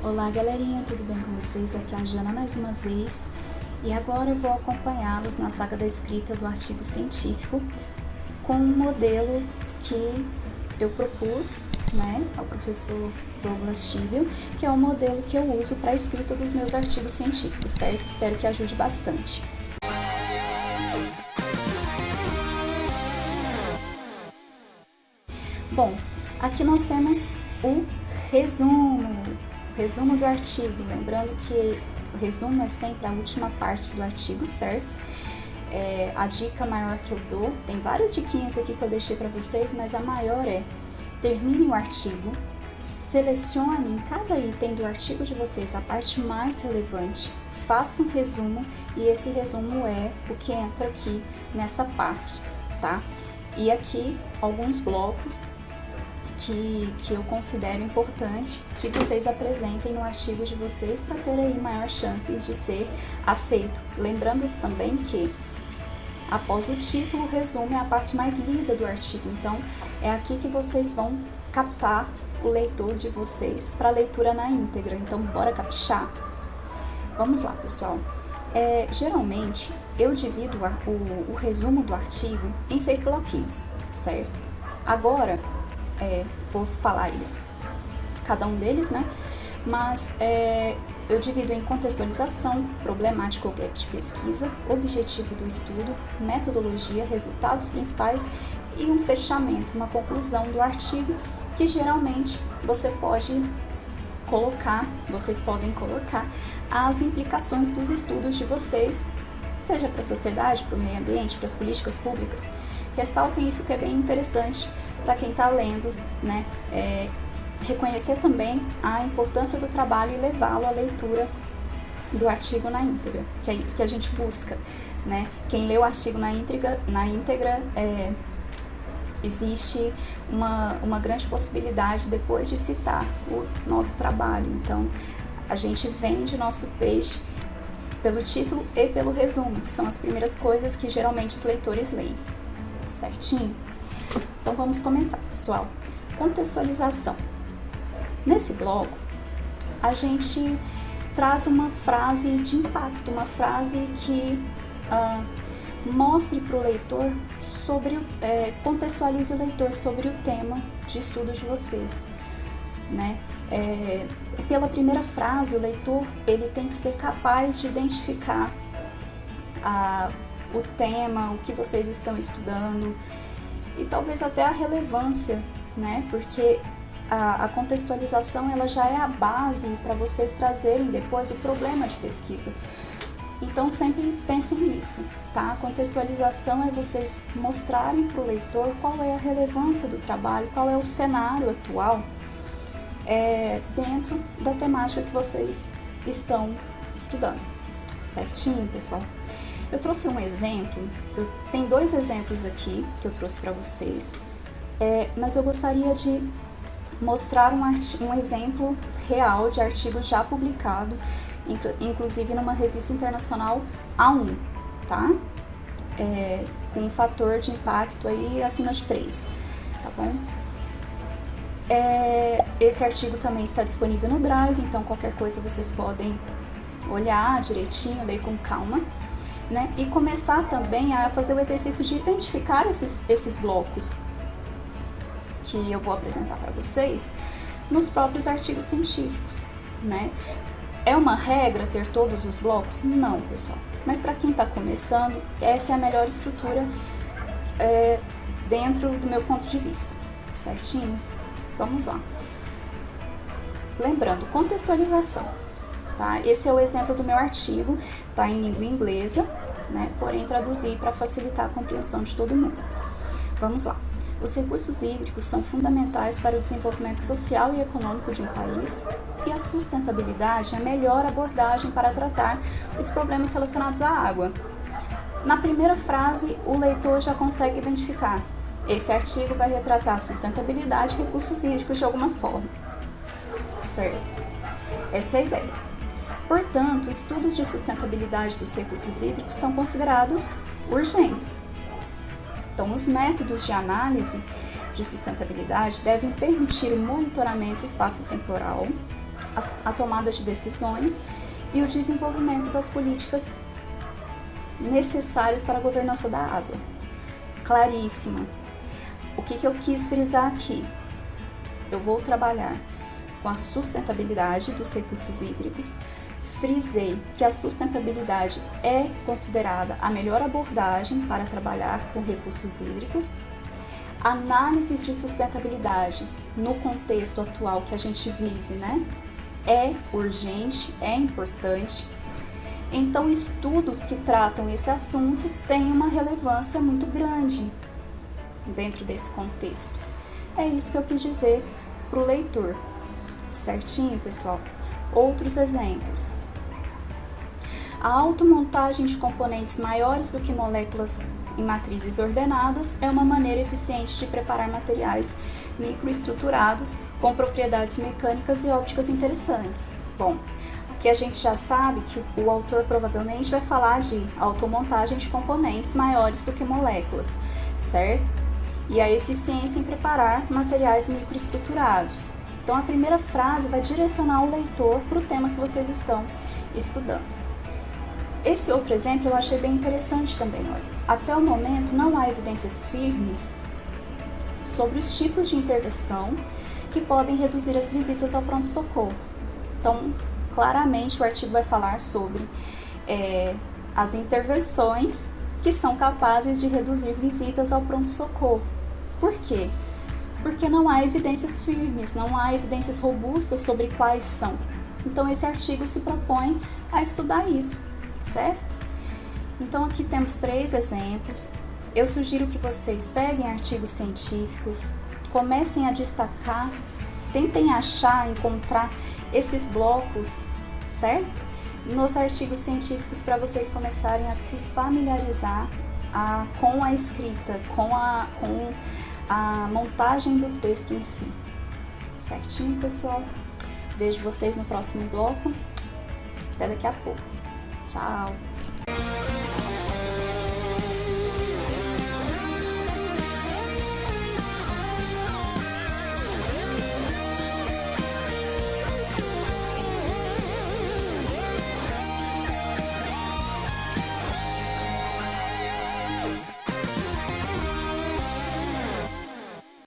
Olá galerinha, tudo bem com vocês? Aqui é a Jana mais uma vez e agora eu vou acompanhá-los na saga da escrita do artigo científico com um modelo que eu propus, ao professor Douglas Tibel, que é o modelo que eu uso para a escrita dos meus artigos científicos, certo? Espero que ajude bastante. Bom, aqui nós temos o resumo do artigo, lembrando que o resumo é sempre a última parte do artigo, certo? A dica maior que eu dou, tem várias diquinhas aqui que eu deixei para vocês, mas a maior é: termine o artigo, selecione em cada item do artigo de vocês a parte mais relevante, faça um resumo e esse resumo é o que entra aqui nessa parte, tá? E aqui alguns blocos que eu considero importante que vocês apresentem no artigo de vocês para ter aí maior chances de ser aceito. Lembrando também que após o título, o resumo é a parte mais lida do artigo, então é aqui que vocês vão captar o leitor de vocês para leitura na íntegra, então bora caprichar? Vamos lá, pessoal. Geralmente eu divido o resumo do artigo em 6 bloquinhos, certo? Agora vou falar cada um deles, mas eu divido em contextualização, problemática ou gap de pesquisa, objetivo do estudo, metodologia, resultados principais e um fechamento, uma conclusão do artigo, que geralmente vocês podem colocar as implicações dos estudos de vocês, seja para a sociedade, para o meio ambiente, para as políticas públicas. Ressaltem isso que é bem interessante para quem está lendo, reconhecer também a importância do trabalho e levá-lo à leitura do artigo na íntegra, que é isso que a gente busca, Quem lê o artigo na íntegra, existe uma grande possibilidade depois de citar o nosso trabalho. Então, a gente vende nosso peixe pelo título e pelo resumo, que são as primeiras coisas que geralmente os leitores leem, certinho? Então vamos começar, pessoal. Contextualização. Nesse bloco, a gente traz uma frase de impacto, uma frase que mostre para o leitor contextualize o leitor sobre o tema de estudo de vocês, Pela primeira frase, o leitor ele tem que ser capaz de identificar o tema, o que vocês estão estudando e talvez até a relevância, Porque a contextualização ela já é a base para vocês trazerem depois o problema de pesquisa. Então sempre pensem nisso, tá? A contextualização é vocês mostrarem para o leitor qual é a relevância do trabalho, qual é o cenário atual dentro da temática que vocês estão estudando, certinho, pessoal? Eu trouxe um exemplo, tem 2 exemplos aqui que eu trouxe para vocês, mas eu gostaria de mostrar um exemplo real de artigo já publicado, inclusive numa revista internacional A1, tá? Com um fator de impacto aí acima de 3, tá bom? Esse artigo também está disponível no Drive, então qualquer coisa vocês podem olhar direitinho, ler com calma, e começar também a fazer o exercício de identificar esses blocos que eu vou apresentar para vocês nos próprios artigos científicos, É uma regra ter todos os blocos? Não, pessoal. Mas para quem está começando, essa é a melhor estrutura dentro do meu ponto de vista, certinho? Vamos lá. Lembrando, contextualização, tá? Esse é o exemplo do meu artigo, tá em língua inglesa, Porém traduzi para facilitar a compreensão de todo mundo. Vamos lá. Os recursos hídricos são fundamentais para o desenvolvimento social e econômico de um país e a sustentabilidade é a melhor abordagem para tratar os problemas relacionados à água. Na primeira frase, o leitor já consegue identificar. Esse artigo vai retratar sustentabilidade e recursos hídricos de alguma forma, certo? Essa é a ideia. Portanto, estudos de sustentabilidade dos recursos hídricos são considerados urgentes. Então, os métodos de análise de sustentabilidade devem permitir o monitoramento espaço-temporal, a tomada de decisões e o desenvolvimento das políticas necessárias para a governança da água. Claríssima. O que eu quis frisar aqui? Eu vou trabalhar com a sustentabilidade dos recursos hídricos. Frisei que a sustentabilidade é considerada a melhor abordagem para trabalhar com recursos hídricos. Análise de sustentabilidade no contexto atual que a gente vive, né? É urgente, é importante. Então, estudos que tratam esse assunto têm uma relevância muito grande dentro desse contexto. É isso que eu quis dizer para o leitor. Certinho, pessoal? Outros exemplos. A automontagem de componentes maiores do que moléculas em matrizes ordenadas é uma maneira eficiente de preparar materiais microestruturados com propriedades mecânicas e ópticas interessantes. Bom, aqui a gente já sabe que o autor provavelmente vai falar de automontagem de componentes maiores do que moléculas, certo? E a eficiência em preparar materiais microestruturados. Então, a primeira frase vai direcionar o leitor para o tema que vocês estão estudando. Esse outro exemplo eu achei bem interessante também, olha. Até o momento não há evidências firmes sobre os tipos de intervenção que podem reduzir as visitas ao pronto-socorro. Então, claramente o artigo vai falar sobre as intervenções que são capazes de reduzir visitas ao pronto-socorro. Por quê? Porque não há evidências firmes, não há evidências robustas sobre quais são. Então, esse artigo se propõe a estudar isso, certo? Então, aqui temos 3 exemplos. Eu sugiro que vocês peguem artigos científicos, comecem a destacar, tentem achar, encontrar esses blocos, certo? Nos artigos científicos para vocês começarem a se familiarizar com a escrita, com a montagem do texto em si. Certinho, pessoal? Vejo vocês no próximo bloco. Até daqui a pouco. Tchau!